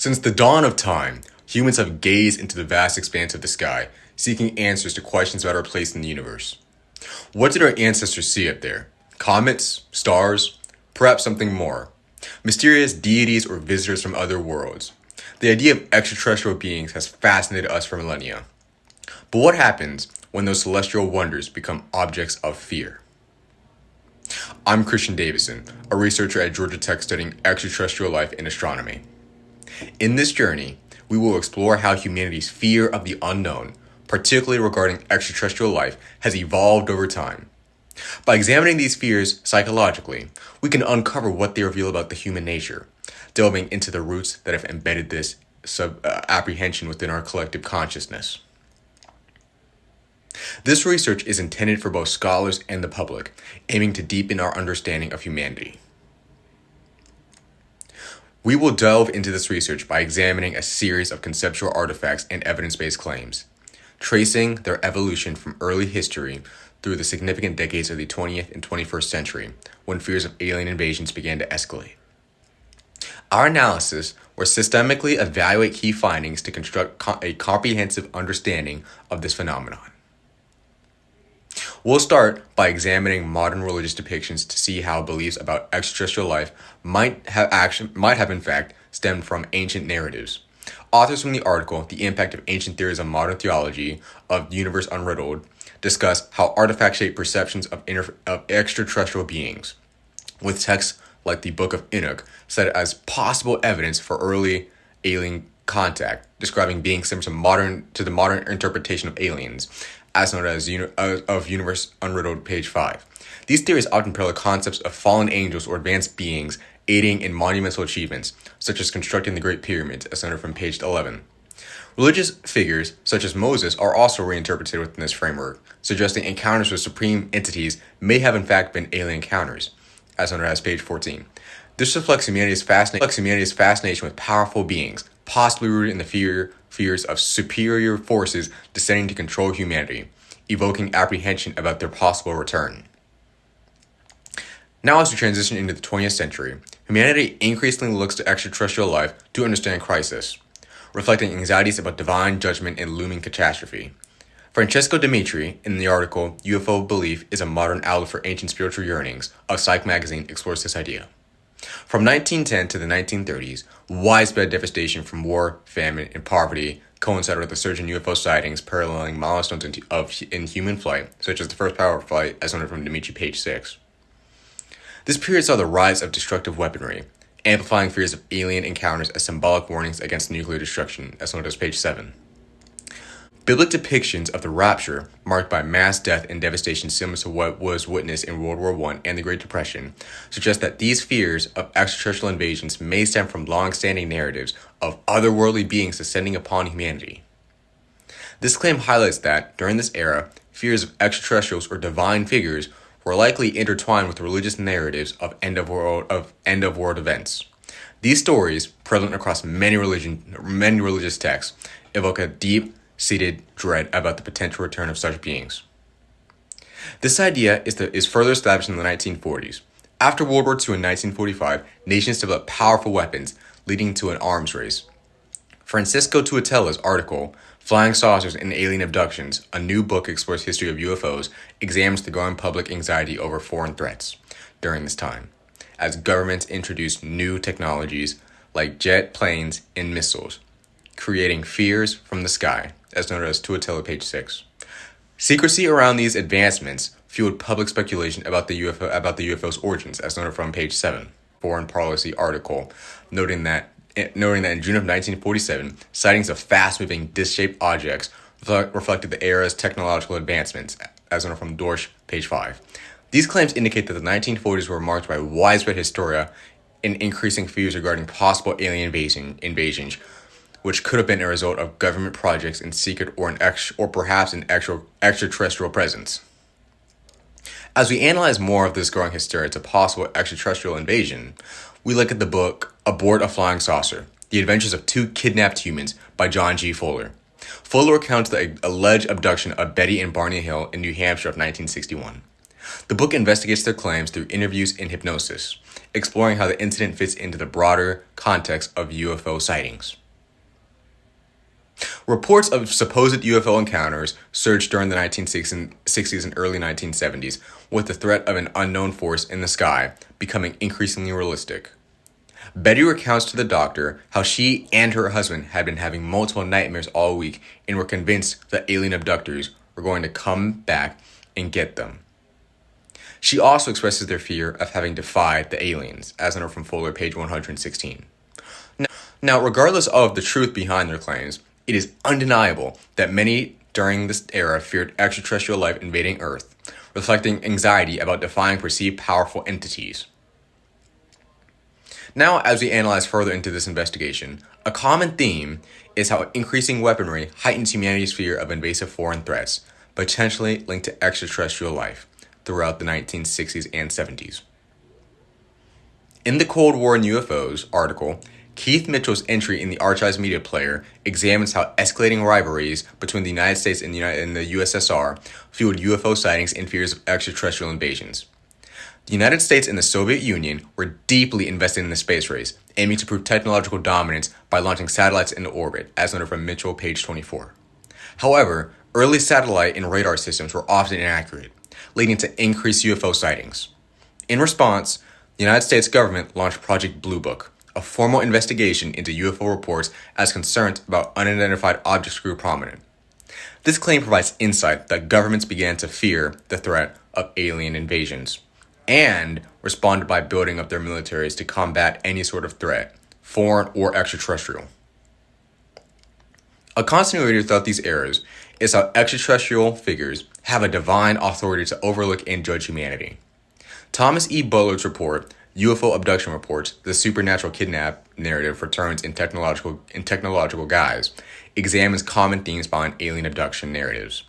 Since the dawn of time, humans have gazed into the vast expanse of the sky, seeking answers to questions about our place in the universe. What did our ancestors see up there? Comets? Stars? Perhaps something more. Mysterious deities or visitors from other worlds. The idea of extraterrestrial beings has fascinated us for millennia. But what happens when those celestial wonders become objects of fear? I'm Christian Davison, a researcher at Georgia Tech studying extraterrestrial life and astronomy. In this journey, we will explore how humanity's fear of the unknown, particularly regarding extraterrestrial life, has evolved over time. By examining these fears psychologically, we can uncover what they reveal about the human nature, delving into the roots that have embedded this apprehension within our collective consciousness. This research is intended for both scholars and the public, aiming to deepen our understanding of humanity. We will delve into this research by examining a series of conceptual artifacts and evidence-based claims, tracing their evolution from early history through the significant decades of the 20th and 21st century, when fears of alien invasions began to escalate. Our analysis will systemically evaluate key findings to construct a comprehensive understanding of this phenomenon. We'll start by examining modern religious depictions to see how beliefs about extraterrestrial life might have in fact stemmed from ancient narratives. Authors from the article, The Impact of Ancient Theories on Modern Theology of the Universe Unriddled, discuss how artifacts shape perceptions of extraterrestrial beings, with texts like the Book of Enoch cited as possible evidence for early alien contact, describing beings similar to the modern interpretation of aliens, as known as of Universe Unriddled, page 5. These theories often parallel concepts of fallen angels or advanced beings aiding in monumental achievements, such as constructing the Great Pyramids, as noted from page 11. Religious figures, such as Moses, are also reinterpreted within this framework, suggesting encounters with supreme entities may have in fact been alien encounters, as noted as page 14. This reflects humanity's fascination with powerful beings, possibly rooted in the fears of superior forces descending to control humanity, evoking apprehension about their possible return. Now, as we transition into the 20th century, humanity increasingly looks to extraterrestrial life to understand crisis, reflecting anxieties about divine judgment and looming catastrophe. Francesco Demetri, in the article UFO Belief is a Modern Outlook for Ancient Spiritual Yearnings of Psych magazine, explores this idea. From 1910 to the 1930s, widespread devastation from war, famine, and poverty coincided with a surge in UFO sightings paralleling milestones in human flight, such as the first power flight, as noted from Demetri, page 6. This period saw the rise of destructive weaponry, amplifying fears of alien encounters as symbolic warnings against nuclear destruction, as noted as page 7. Biblical depictions of the rapture, marked by mass death and devastation similar to what was witnessed in World War I and the Great Depression, suggest that these fears of extraterrestrial invasions may stem from long-standing narratives of otherworldly beings descending upon humanity. This claim highlights that, during this era, fears of extraterrestrials or divine figures were likely intertwined with religious narratives of end-of-world events. These stories, prevalent across many religious texts, evoke a deep-seated dread about the potential return of such beings. This idea is further established in the 1940s. After World War II in 1945, nations developed powerful weapons, leading to an arms race. Francisco Tuitella's article, Flying Saucers and Alien Abductions, a new book explores history of UFOs, examines the growing public anxiety over foreign threats during this time, as governments introduced new technologies like jet planes and missiles, creating fears from the sky, as noted as Tuitella, page 6. Secrecy around these advancements fueled public speculation about the UFO's origins, as noted from page 7. Foreign Policy article, noting that in June of 1947, sightings of fast-moving disc-shaped objects reflected the era's technological advancements, as noted from Dorsch, page 5. These claims indicate that the 1940s were marked by widespread hysteria and increasing fears regarding possible alien invasions, which could have been a result of government projects in secret or perhaps an extraterrestrial presence. As we analyze more of this growing hysteria to possible extraterrestrial invasion, we look at the book Aboard a Flying Saucer, The Adventures of Two Kidnapped Humans by John G. Fuller. Fuller recounts the alleged abduction of Betty and Barney Hill in New Hampshire of 1961. The book investigates their claims through interviews and hypnosis, exploring how the incident fits into the broader context of UFO sightings. Reports of supposed UFO encounters surged during the 1960s and early 1970s, with the threat of an unknown force in the sky becoming increasingly realistic. Betty recounts to the doctor how she and her husband had been having multiple nightmares all week and were convinced that alien abductors were going to come back and get them. She also expresses their fear of having defied the aliens, as noted from Fuller, page 116. Now, regardless of the truth behind their claims, it is undeniable that many during this era feared extraterrestrial life invading Earth, reflecting anxiety about defying perceived powerful entities. Now, as we analyze further into this investigation, a common theme is how increasing weaponry heightens humanity's fear of invasive foreign threats, potentially linked to extraterrestrial life, throughout the 1960s and 70s. In the Cold War and UFOs article, Keith Mitchell's entry in the Archives Media Player examines how escalating rivalries between the United States and the USSR fueled UFO sightings and fears of extraterrestrial invasions. The United States and the Soviet Union were deeply invested in the space race, aiming to prove technological dominance by launching satellites into orbit, as noted from Mitchell, page 24. However, early satellite and radar systems were often inaccurate, leading to increased UFO sightings. In response, the United States government launched Project Blue Book, a formal investigation into UFO reports as concerns about unidentified objects grew prominent. This claim provides insight that governments began to fear the threat of alien invasions and responded by building up their militaries to combat any sort of threat, foreign or extraterrestrial. A continuity throughout these eras is how extraterrestrial figures have a divine authority to overlook and judge humanity. Thomas E. Bullard's report, UFO Abduction Reports, The Supernatural Kidnap Narrative Returns in Technological Guise, examines common themes behind alien abduction narratives.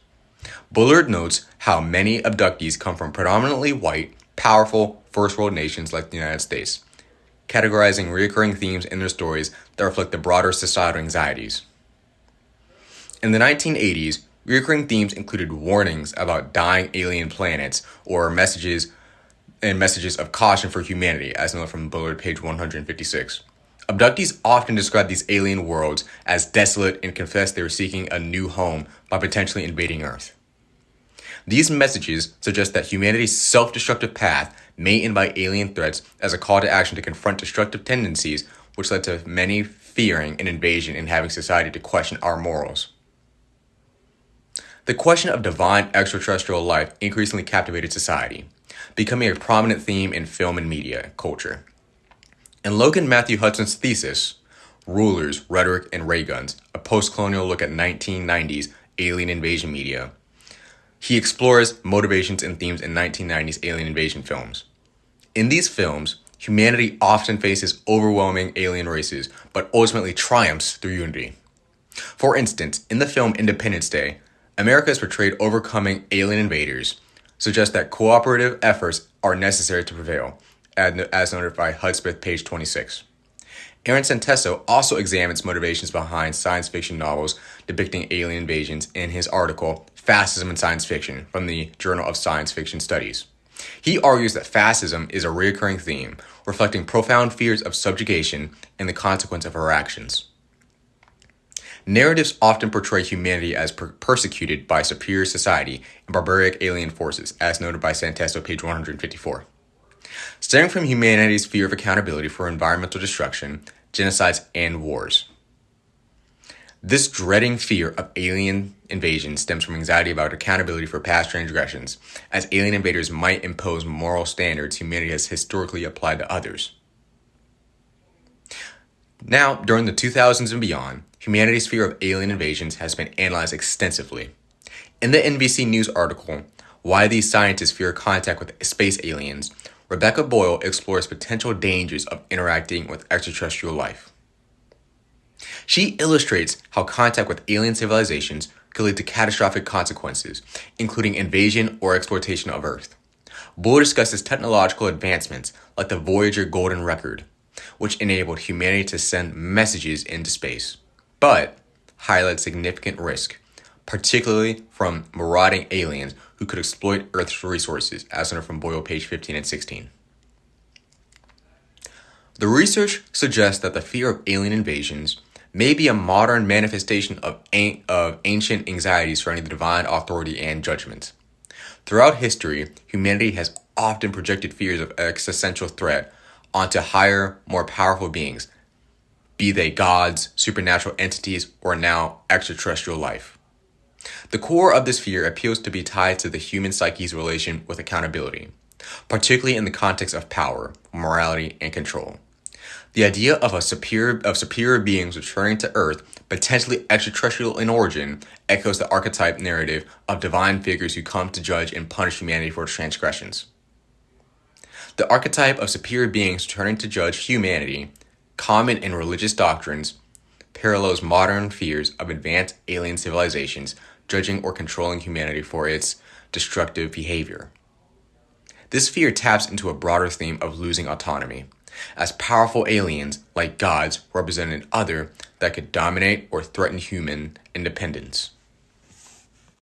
Bullard notes how many abductees come from predominantly white, powerful, first-world nations like the United States, categorizing recurring themes in their stories that reflect the broader societal anxieties. In the 1980s, recurring themes included warnings about dying alien planets or messages of caution for humanity, as noted from Bullard, page 156. Abductees often describe these alien worlds as desolate and confess they were seeking a new home by potentially invading Earth. These messages suggest that humanity's self-destructive path may invite alien threats as a call to action to confront destructive tendencies, which led to many fearing an invasion and having society to question our morals. The question of divine extraterrestrial life increasingly captivated society, becoming a prominent theme in film and media culture. In Logan Matthew Hudson's thesis, Rulers, Rhetoric, and Ray Guns, a post-colonial look at 1990s alien invasion media, he explores motivations and themes in 1990s alien invasion films. In these films, humanity often faces overwhelming alien races, but ultimately triumphs through unity. For instance, in the film Independence Day, America is portrayed overcoming alien invaders, suggest that cooperative efforts are necessary to prevail, as noted by Hudspeth, page 26. Aaron Santesso also examines motivations behind science fiction novels depicting alien invasions in his article, Fascism in Science Fiction, from the Journal of Science Fiction Studies. He argues that fascism is a recurring theme, reflecting profound fears of subjugation and the consequence of our actions. Narratives often portray humanity as persecuted by superior society and barbaric alien forces, as noted by Santesso, page 154. Stemming from humanity's fear of accountability for environmental destruction, genocides, and wars. This dreading fear of alien invasion stems from anxiety about accountability for past transgressions, as alien invaders might impose moral standards humanity has historically applied to others. Now, during the 2000s and beyond, humanity's fear of alien invasions has been analyzed extensively. In the NBC News article, Why These Scientists Fear Contact with Space Aliens, Rebecca Boyle explores potential dangers of interacting with extraterrestrial life. She illustrates how contact with alien civilizations could lead to catastrophic consequences, including invasion or exploitation of Earth. Boyle discusses technological advancements like the Voyager Golden Record, which enabled humanity to send messages into space, but highlights significant risk, particularly from marauding aliens who could exploit Earth's resources, as noted from Boyle, page 15 and 16. The research suggests that the fear of alien invasions may be a modern manifestation of ancient anxieties surrounding the divine authority and judgment. Throughout history, humanity has often projected fears of existential threat onto higher, more powerful beings, be they gods, supernatural entities, or now extraterrestrial life. The core of this fear appears to be tied to the human psyche's relation with accountability, particularly in the context of power, morality, and control. The idea of superior beings returning to Earth, potentially extraterrestrial in origin, echoes the archetype narrative of divine figures who come to judge and punish humanity for its transgressions. The archetype of superior beings returning to judge humanity, common in religious doctrines, parallels modern fears of advanced alien civilizations judging or controlling humanity for its destructive behavior. This fear taps into a broader theme of losing autonomy, as powerful aliens, like gods, represent an other that could dominate or threaten human independence.